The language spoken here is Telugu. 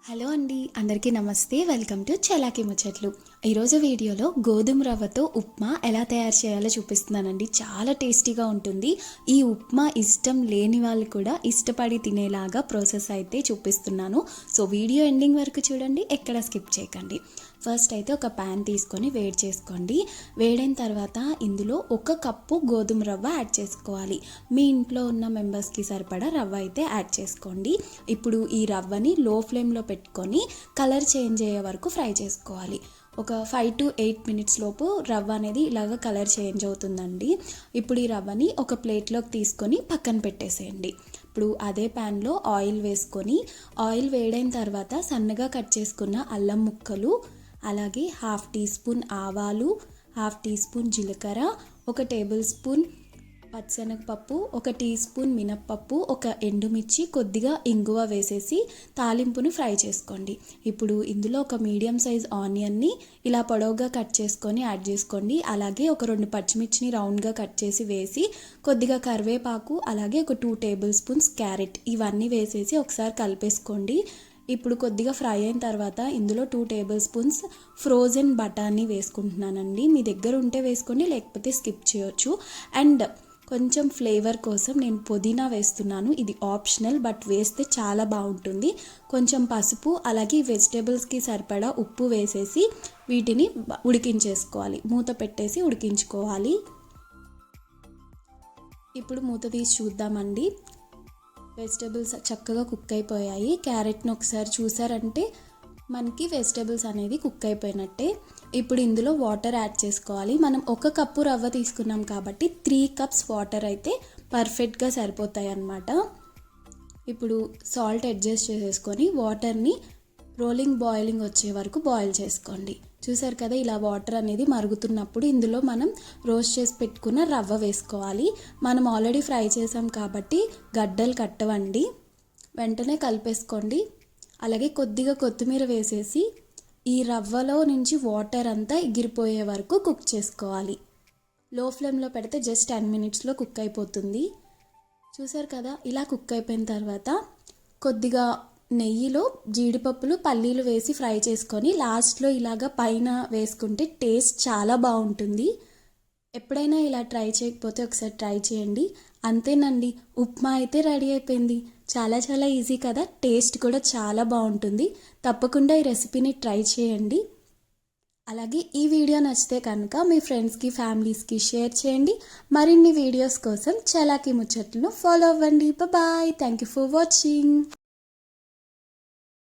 హలో అండి, అందరికీ నమస్తే. వెల్కమ్ టు చలాకీ ముచ్చట్లు. ఈరోజు వీడియోలో గోధుమ రవ్వతో ఉప్మా ఎలా తయారు చేయాలో చూపిస్తున్నానండి. చాలా టేస్టీగా ఉంటుంది. ఈ ఉప్మా ఇష్టం లేని వాళ్ళు కూడా ఇష్టపడి తినేలాగా ప్రాసెస్ అయితే చూపిస్తున్నాను. సో వీడియో ఎండింగ్ వరకు చూడండి, ఎక్కడ స్కిప్ చేయకండి. ఫస్ట్ అయితే ఒక ప్యాన్ తీసుకొని వేడి చేసుకోండి. వేడైన తర్వాత ఇందులో 1 కప్పు గోధుమ రవ్వ యాడ్ చేసుకోవాలి. మీ ఇంట్లో ఉన్న మెంబర్స్కి సరిపడా రవ్వ అయితే యాడ్ చేసుకోండి. ఇప్పుడు ఈ రవ్వని లో ఫ్లేమ్లో పెట్టుకొని కలర్ చేంజ్ అయ్యే వరకు ఫ్రై చేసుకోవాలి. ఒక 5 to 8 మినిట్స్ లోపు రవ్వ అనేది ఇలాగ కలర్ చేంజ్ అవుతుందండి. ఇప్పుడు ఈ రవ్వని ఒక ప్లేట్లోకి తీసుకొని పక్కన పెట్టేసేయండి. ఇప్పుడు అదే ప్యాన్లో ఆయిల్ వేసుకొని ఆయిల్ వేడైన తర్వాత సన్నగా కట్ చేసుకున్న అల్లం ముక్కలు, అలాగే 1/2 టీ స్పూన్ ఆవాలు, 1/2 టీ స్పూన్ జీలకర్ర, 1 టేబుల్ స్పూన్ పచ్చిశనగపప్పు, 1 టీ స్పూన్ మినప్పప్పు, 1 ఎండుమిర్చి, కొద్దిగా ఇంగువ వేసేసి తాలింపుని ఫ్రై చేసుకోండి. ఇప్పుడు ఇందులో ఒక మీడియం సైజ్ ఆనియన్ని ఇలా పొడవుగా కట్ చేసుకొని యాడ్ చేసుకోండి. అలాగే ఒక 2 పచ్చిమిర్చిని రౌండ్గా కట్ చేసి వేసి కొద్దిగా కరివేపాకు, అలాగే ఒక 2 టేబుల్ స్పూన్స్ క్యారెట్ ఇవన్నీ వేసేసి ఒకసారి కలిపేసుకోండి. ఇప్పుడు కొద్దిగా ఫ్రై అయిన తర్వాత ఇందులో 2 టేబుల్ స్పూన్స్ ఫ్రోజన్ బఠానీ వేసుకుంటున్నానండి. మీ దగ్గర ఉంటే వేసుకోండి, లేకపోతే స్కిప్ చేయొచ్చు. అండ్ కొంచెం ఫ్లేవర్ కోసం నేను పుదీనా వేస్తున్నాను. ఇది ఆప్షనల్, బట్ వేస్తే చాలా బాగుంటుంది. కొంచెం పసుపు, అలాగే వెజిటేబుల్స్కి సరిపడా ఉప్పు వేసేసి వీటిని ఉడికించేసుకోవాలి. మూత పెట్టేసి ఉడికించుకోవాలి. ఇప్పుడు మూత తీసి చూద్దామండి. వెజిటేబుల్స్ చక్కగా కుక్ అయిపోయాయి. క్యారెట్ని ఒకసారి చూసారంటే మనకి వెజిటేబుల్స్ అనేది కుక్ అయిపోయినట్టే. ఇప్పుడు ఇందులో వాటర్ యాడ్ చేసుకోవాలి. మనం 1 కప్పు రవ్వ తీసుకున్నాం కాబట్టి 3 కప్స్ వాటర్ అయితే పర్ఫెక్ట్గా సరిపోతాయి అన్నమాట. ఇప్పుడు సాల్ట్ అడ్జస్ట్ చేసేసుకొని వాటర్ని బాయిలింగ్ వచ్చే వరకు బాయిల్ చేసుకోండి. చూసారు కదా, ఇలా వాటర్ అనేది మరుగుతున్నప్పుడు ఇందులో మనం రోస్ట్ చేసి పెట్టుకున్న రవ్వ వేసుకోవాలి. మనం ఆల్రెడీ ఫ్రై చేసాం కాబట్టి గడ్డలు కట్టవండి, వెంటనే కలిపేసుకోండి. అలాగే కొద్దిగా కొత్తిమీర వేసేసి ఈ రవ్వలో నుంచి వాటర్ అంతా ఎగిరిపోయే వరకు కుక్ చేసుకోవాలి. లో ఫ్లేమ్లో పెడితే జస్ట్ 10 మినిట్స్లో కుక్ అయిపోతుంది. చూసారు కదా, ఇలా కుక్ అయిపోయిన తర్వాత కొద్దిగా నెయ్యిలో జీడిపప్పులు, పల్లీలు వేసి ఫ్రై చేసుకొని లాస్ట్లో ఇలాగ పైన వేసుకుంటే టేస్ట్ చాలా బాగుంటుంది. ఎప్పుడైనా ఇలా ట్రై చేయకపోతే ఒకసారి ట్రై చేయండి. అంతేనండి, ఉప్మా అయితే రెడీ అయిపోయింది. చాలా ఈజీ కదా, టేస్ట్ కూడా చాలా బాగుంటుంది. తప్పకుండా ఈ రెసిపీని ట్రై చేయండి. అలాగే ఈ వీడియో నచ్చితే కనుక మీ ఫ్రెండ్స్కి, ఫ్యామిలీస్కి షేర్ చేయండి. మరిన్ని వీడియోస్ కోసం చలాకీ ముచ్చట్లను ఫాలో అవ్వండి. Bye. Thank you for watching.